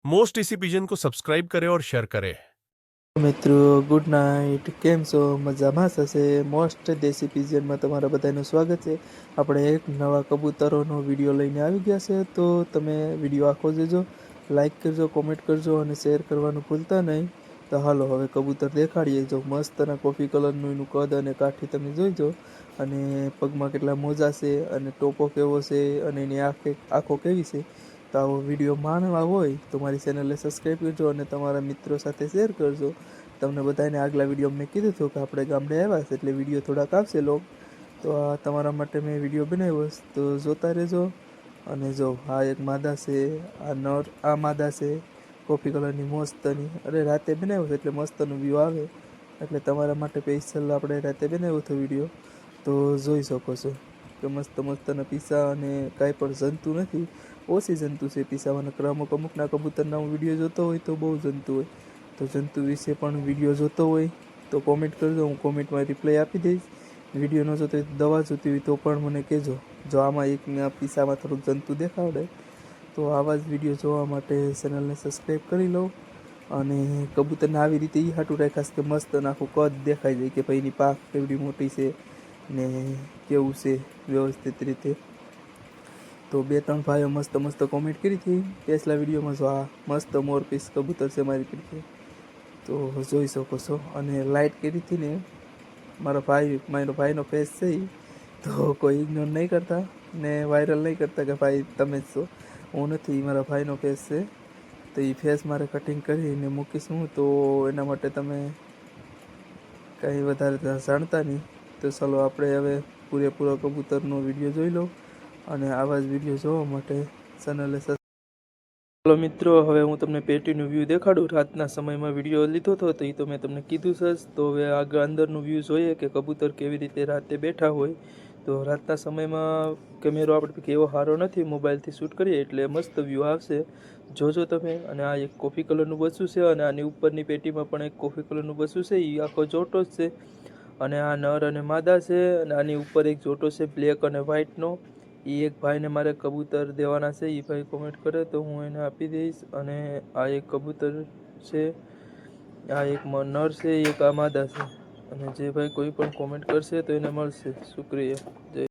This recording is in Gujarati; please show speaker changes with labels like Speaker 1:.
Speaker 1: मोस्ट इसी पिजन को सब्सक्राइब करें और शेयर करें।
Speaker 2: મિત્રો ગુડ નાઇટ, કેમ છો? મજામાં થશે? મોસ્ટ દેશી પિજનમાં તમારા બધાનું સ્વાગત છે. આપણે એક નવા કબૂતરોનો વિડીયો લઈને આવી ગયા છે, તો તમે વિડીયો આખો જોજો, લાઈક કરજો, કોમેન્ટ કરજો અને શેર કરવાનું ભૂલતા નહીં. તો હાલો હવે કબૂતર દેખાડીએ. જો મસ્તના કોફી કલરનું એનું કદ અને કાઠી તમે જોઈજો, અને પગમાં કેટલા મોજા છે અને ટોપો કેવો છે અને એની આંખો કેવી છે. તો આવો વિડીયો માણવા હોય તો મારી ચેનલને સબસ્ક્રાઈબ કરજો અને તમારા મિત્રો સાથે શેર કરજો. તમને બધાને આગલા વિડીયો મેં કીધું હતું કે આપણે ગામડે આવ્યા છે એટલે વિડીયો થોડાક આવશે લોગ, તો આ તમારા માટે મેં વિડીયો બનાવ્યો તો જોતા રહેજો. અને જો આ એક માદા છે, આ નર, આ માદા છે કોફી કલરની મસ્તની. અરે રાતે બનાવ્યો છે એટલે મસ્તનો વ્યૂ આવે, એટલે તમારા માટે સ્પેશિયલ આપણે રાતે બનાવ્યો હતો વિડીયો, તો જોઈ શકો છો કે મસ્ત મસ્તના પીસા અને કાંઈ પણ જંતુ નથી, ઓછી જંતુ છે પીસામાં. અમુકના કબૂતરના હું વિડીયો જોતો હોય તો બહુ જંતુ હોય, તો જંતુ વિશે પણ વિડીયો જોતો હોય તો કોમેન્ટ કરજો, હું કોમેન્ટમાં રિપ્લાય આપી દઈશ. વિડીયો ન જોતો હોય તો દવા જોતી હોય તો પણ મને કહેજો. જો આમાં એકના પીસામાં થોડુંક જંતુ દેખાડે તો આવા જ વિડીયો જોવા માટે ચેનલને સબસ્ક્રાઈબ કરી લો. અને કબૂતરને આવી રીતે એ હાટું રાખાશ કે મસ્ત આખું કદ દેખાઈ જાય કે ભાઈ એની પાંખ કેવડી મોટી છે ને કેવું છે વ્યવસ્થિત રીતે. તો 2-3 ભાઈઓ મસ્ત મસ્ત કોમેન્ટ કરી હતી પેછલા વિડીયોમાં. જો આ મસ્ત મોર પીસ કબૂતર છે મારી પીઠે, તો જોઈ શકો છો. અને લાઇટ કરી હતી ને મારો ભાઈનો ફેસ છે ઈ, તો કોઈ ઇગ્નોર નહીં કરતા ને વાયરલ નહીં કરતા કે ભાઈ તમે જ છો. હું નથી, મારા ભાઈનો ફેસ છે, તો એ ફેસ મારે કટિંગ કરીને મૂકીશું. તો એના માટે તમે કંઈ વધારે જાણતા નહીં, તો ચાલો આપણે હવે પૂરેપૂરો કબૂતરનો વિડીયો જોઈ લો. અને આવા જ વિડીયો જોવા માટે ચેનલને ચાલો મિત્રો, હવે હું તમને પેટીનું વ્યૂ દેખાડું. રાતના સમયમાં વિડીયો લીધો હતો તો એ તો મેં તમને કીધું છે. તો હવે આગળ અંદરનું વ્યૂ જોઈએ કે કબૂતર કેવી રીતે રાતે બેઠા હોય. તો રાતના સમયમાં કેમેરો આપણે એવો સારો નથી, મોબાઈલથી શૂટ કરીએ એટલે મસ્ત વ્યૂ આવશે, જોજો તમે. અને આ એક કોફી કલરનું બસું છે અને આની ઉપરની પેટીમાં પણ એક કોફી કલરનું બસું છે, એ આખો જોટો જ છે. અને આ નર અને માદા છે, અને આની ઉપર એક જોટો છે બ્લેક અને વ્હાઇટનો. એ એક ભાઈને મારે કબૂતર દેવાના છે, એ ભાઈ કોમેન્ટ કરે તો હું એને આપી દઈશ. અને આ એક કબૂતર છે, આ એક નર છે, એક આ માદા છે. અને જે ભાઈ કોઈ પણ કોમેન્ટ કરશે તો એને મળશે. શુક્રિયા. જય